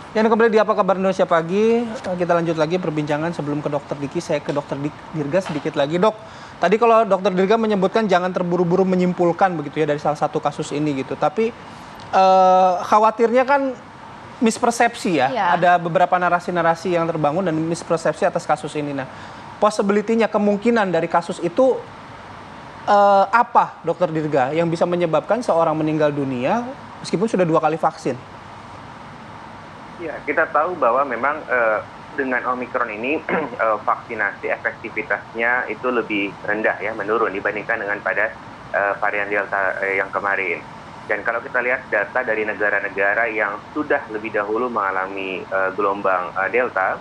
Yang kembali di Apa Kabar Indonesia Pagi, kita lanjut lagi perbincangan sebelum ke Dokter Diki. Saya ke Dokter Dirga sedikit lagi, Dok. Tadi kalau Dokter Dirga menyebutkan jangan terburu-buru menyimpulkan begitu ya dari salah satu kasus ini gitu. Tapi khawatirnya kan mispersepsi ya. Iya. Ada beberapa narasi-narasi yang terbangun dan mispersepsi atas kasus ini. Nah, possibility-nya, kemungkinan dari kasus itu apa, Dokter Dirga, yang bisa menyebabkan seorang meninggal dunia meskipun sudah 2 kali vaksin? Ya, kita tahu bahwa memang dengan Omikron ini vaksinasi efektivitasnya itu lebih rendah ya, menurun dibandingkan dengan pada varian Delta yang kemarin. Dan kalau kita lihat data dari negara-negara yang sudah lebih dahulu mengalami gelombang Delta,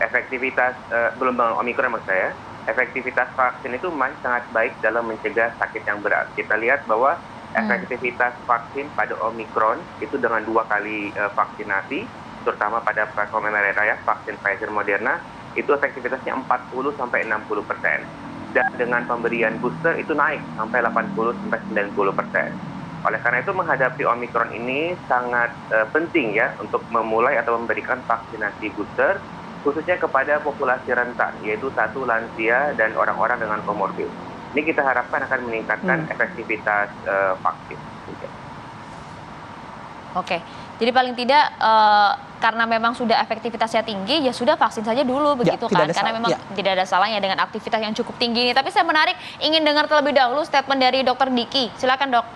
efektivitas gelombang Omikron maksud saya, efektivitas vaksin itu masih sangat baik dalam mencegah sakit yang berat. Kita lihat bahwa efektivitas vaksin pada Omikron itu dengan 2 kali vaksinasi, terutama pada platform mereka ya, vaksin Pfizer Moderna, itu efektivitasnya 40-60%. Dan dengan pemberian booster itu naik sampai 80-90%. Oleh karena itu menghadapi Omikron ini sangat penting ya untuk memulai atau memberikan vaksinasi booster, khususnya kepada populasi rentan, yaitu 1, lansia dan orang-orang dengan komorbid. Ini kita harapkan akan meningkatkan efektivitas vaksin. Oke, jadi paling tidak karena memang sudah efektivitasnya tinggi, ya sudah vaksin saja dulu begitu kan? Karena memang tidak ada salahnya dengan aktivitas yang cukup tinggi ini. Tapi saya ingin dengar terlebih dahulu statement dari Dokter Diki. Silakan, Dok.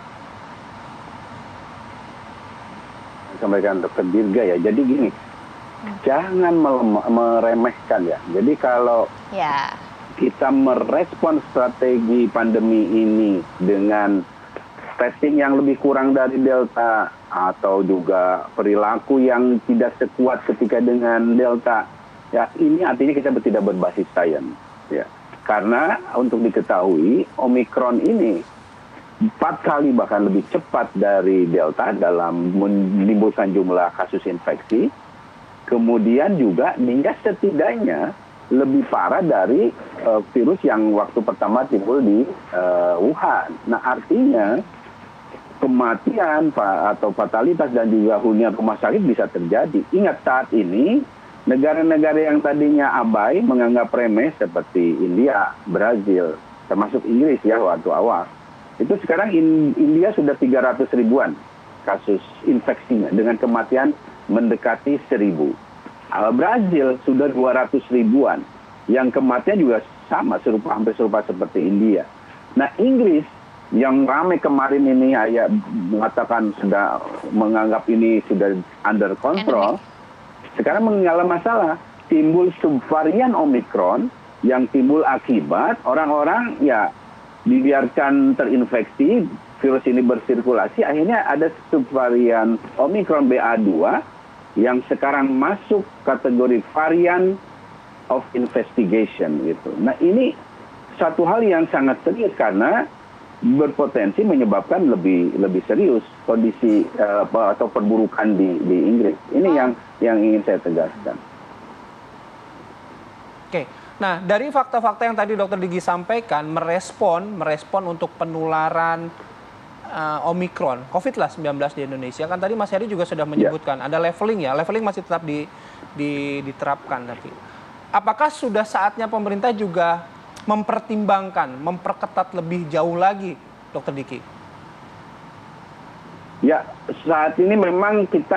Sampaikan Dokter Dirga ya. Jadi gini, jangan meremehkan ya. Jadi kalau kita merespon strategi pandemi ini dengan testing yang lebih kurang dari Delta atau juga perilaku yang tidak sekuat ketika dengan Delta, ya ini artinya kita tidak berbasis sains, ya. Karena untuk diketahui Omikron ini 4 kali bahkan lebih cepat dari Delta dalam menimbulkan jumlah kasus infeksi, kemudian juga dia setidaknya lebih parah dari virus yang waktu pertama timbul di Wuhan. Nah artinya kematian atau fatalitas dan juga hunian rumah sakit bisa terjadi. Ingat saat ini negara-negara yang tadinya abai menganggap remeh seperti India, Brazil, termasuk Inggris ya waktu awal. Itu sekarang India sudah 300 ribuan kasus infeksinya dengan kematian mendekati 1.000. Brazil sudah 200 ribuan yang kematian juga sama hampir serupa seperti India. Nah Inggris yang ramai kemarin ini mengatakan sudah menganggap ini sudah under control, sekarang mengalami masalah, timbul subvarian Omikron yang timbul akibat orang-orang ya dibiarkan terinfeksi, virus ini bersirkulasi, akhirnya ada subvarian Omikron BA2 yang sekarang masuk kategori varian of investigation gitu. Nah ini satu hal yang sangat serius karena berpotensi menyebabkan lebih serius kondisi atau perburukan di Inggris. Ini yang ingin saya tegaskan. Oke, nah dari fakta-fakta yang tadi Dokter Digi sampaikan, merespon untuk penularan Omikron, COVID-19 di Indonesia, kan tadi Mas Heri juga sudah menyebutkan ada leveling ya, leveling masih tetap diterapkan. Tapi apakah sudah saatnya pemerintah juga mempertimbangkan, memperketat lebih jauh lagi, Dokter Diki? Ya, saat ini memang kita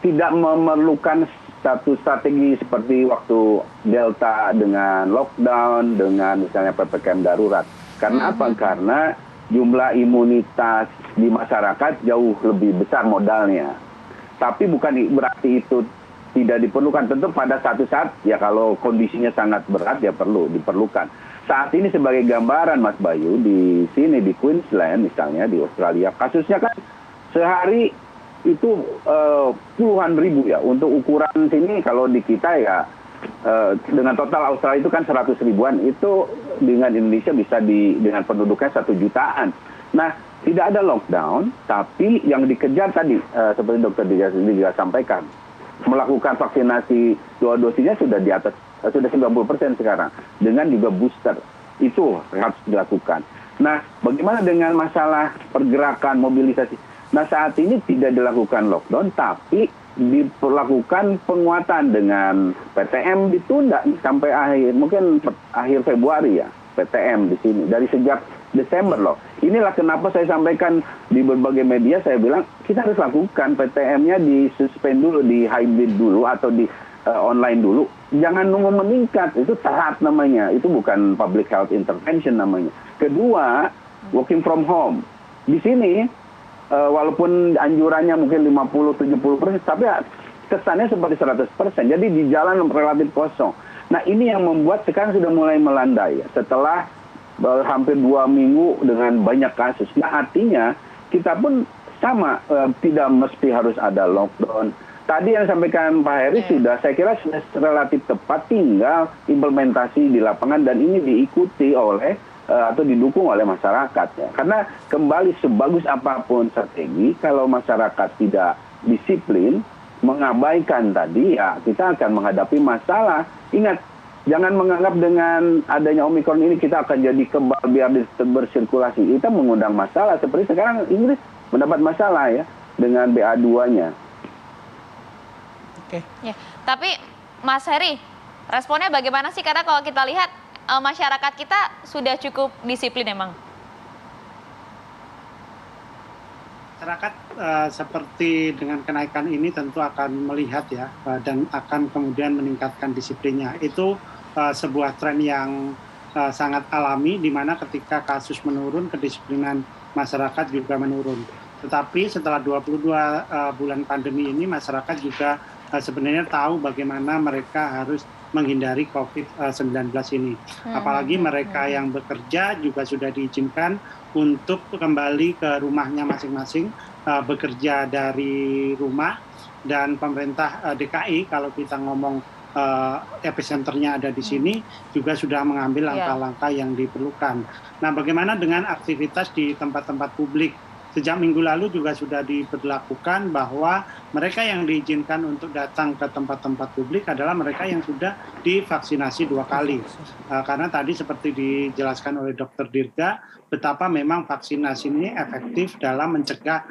tidak memerlukan satu strategi seperti waktu Delta dengan lockdown, dengan misalnya PPKM darurat. Karena apa? Karena jumlah imunitas di masyarakat jauh lebih besar modalnya. Tapi bukan berarti itu tidak diperlukan. Tentu pada satu saat ya kalau kondisinya sangat berat ya diperlukan. Saat ini sebagai gambaran Mas Bayu di sini di Queensland misalnya di Australia kasusnya kan sehari itu puluhan ribu ya. Untuk ukuran sini kalau di kita ya dengan total Australia itu kan 100 ribuan, itu dengan Indonesia bisa dengan penduduknya 1 jutaan. Nah tidak ada lockdown, tapi yang dikejar tadi seperti Dokter Diga sampaikan, melakukan vaksinasi 2 dosisnya sudah di atas, sudah 90% sekarang. Dengan juga booster, itu harus dilakukan. Nah, bagaimana dengan masalah pergerakan, mobilisasi? Nah, saat ini tidak dilakukan lockdown, tapi diperlakukan penguatan dengan PTM ditunda sampai mungkin akhir Februari ya, PTM di sini dari sejak Desember loh. Inilah kenapa saya sampaikan di berbagai media, saya bilang kita harus lakukan PTM-nya di suspend dulu, di hybrid dulu atau di online dulu. Jangan nunggu meningkat, itu terat namanya. Itu bukan public health intervention namanya. Kedua, working from home. Di sini walaupun anjurannya mungkin 50-70%, tapi kesannya seperti 100%. Jadi di jalan relatif kosong. Nah ini yang membuat sekarang sudah mulai melandai. Setelah hampir 2 minggu dengan banyak kasus. Nah artinya kita pun sama, tidak mesti harus ada lockdown. Tadi yang disampaikan Pak Heri sudah, saya kira sudah relatif tepat, tinggal implementasi di lapangan dan ini diikuti oleh atau didukung oleh masyarakat ya. Karena kembali sebagus apapun strategi, kalau masyarakat tidak disiplin, mengabaikan tadi ya kita akan menghadapi masalah. Ingat, jangan menganggap dengan adanya Omikron ini kita akan jadi kebal biar bersirkulasi. Kita mengundang masalah seperti sekarang Inggris mendapat masalah ya dengan BA2-nya. Oke. Ya, tapi Mas Heri, responnya bagaimana sih? Karena kalau kita lihat masyarakat kita sudah cukup disiplin emang. Masyarakat seperti dengan kenaikan ini tentu akan melihat ya dan akan kemudian meningkatkan disiplinnya. Itu sebuah tren yang sangat alami di mana ketika kasus menurun kedisiplinan masyarakat juga menurun. Tetapi setelah 22 bulan pandemi ini masyarakat juga sebenarnya tahu bagaimana mereka harus menghindari COVID-19 ini. Apalagi mereka yang bekerja juga sudah diizinkan untuk kembali ke rumahnya masing-masing, bekerja dari rumah, dan pemerintah DKI kalau kita ngomong epicenternya ada di sini juga sudah mengambil langkah-langkah yang diperlukan. Nah, bagaimana dengan aktivitas di tempat-tempat publik? Sejak minggu lalu juga sudah diberlakukan bahwa mereka yang diizinkan untuk datang ke tempat-tempat publik adalah mereka yang sudah divaksinasi 2 kali. Karena tadi seperti dijelaskan oleh Dr. Dirga, betapa memang vaksinasi ini efektif dalam mencegah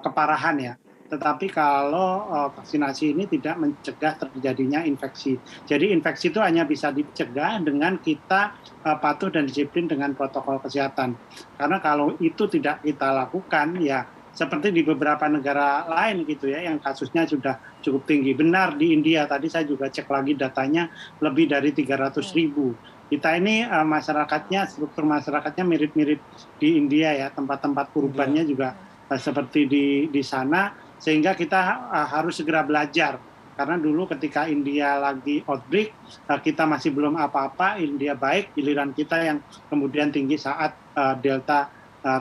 keparahan ya. Tetapi kalau vaksinasi ini tidak mencegah terjadinya infeksi. Jadi infeksi itu hanya bisa dicegah dengan kita patuh dan disiplin dengan protokol kesehatan. Karena kalau itu tidak kita lakukan, ya seperti di beberapa negara lain gitu ya, yang kasusnya sudah cukup tinggi. Benar di India, tadi saya juga cek lagi datanya, lebih dari 300.000. Kita ini masyarakatnya, struktur masyarakatnya mirip-mirip di India ya, tempat-tempat kurbannya juga seperti di sana. Sehingga kita harus segera belajar. Karena dulu ketika India lagi outbreak, kita masih belum apa-apa, India baik, giliran kita yang kemudian tinggi saat Delta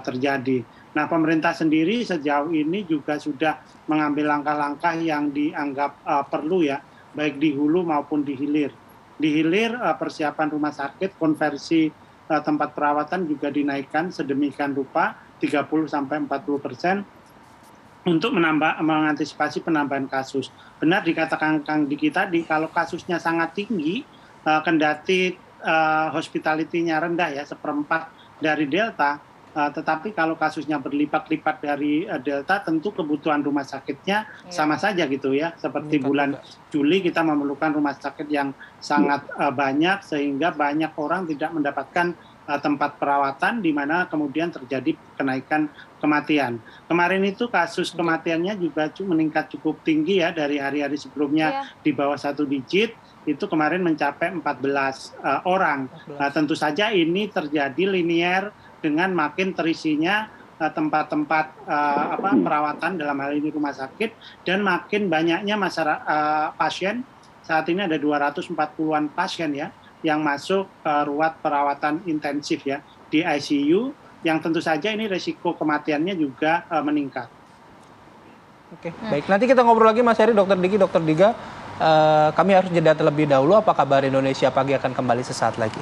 terjadi. Nah, pemerintah sendiri sejauh ini juga sudah mengambil langkah-langkah yang dianggap perlu ya, baik di hulu maupun di hilir. Di hilir, persiapan rumah sakit, konversi tempat perawatan juga dinaikkan sedemikian rupa, 30-40%, untuk mengantisipasi penambahan kasus. Benar dikatakan Kang Diki tadi, kalau kasusnya sangat tinggi, kendati hospitality-nya rendah ya, 1/4 dari Delta, tetapi kalau kasusnya berlipat-lipat dari Delta, tentu kebutuhan rumah sakitnya sama saja gitu ya. Seperti bulan Juli kita memerlukan rumah sakit yang sangat banyak, sehingga banyak orang tidak mendapatkan tempat perawatan, di mana kemudian terjadi kenaikan kematian. Kemarin itu kasus kematiannya juga meningkat cukup tinggi ya, dari hari-hari sebelumnya di bawah 1 digit, itu kemarin mencapai 14 orang. Nah, tentu saja ini terjadi linier dengan makin terisinya tempat-tempat perawatan, dalam hal ini rumah sakit, dan makin banyaknya pasien. Saat ini ada 240-an pasien ya, yang masuk ruang perawatan intensif ya, di ICU, yang tentu saja ini resiko kematiannya juga meningkat. Oke, baik. Nanti kita ngobrol lagi Mas Heri, Dr. Diki, Dr. Diga. Kami harus jeda terlebih dahulu. Apa kabar Indonesia Pagi akan kembali sesaat lagi.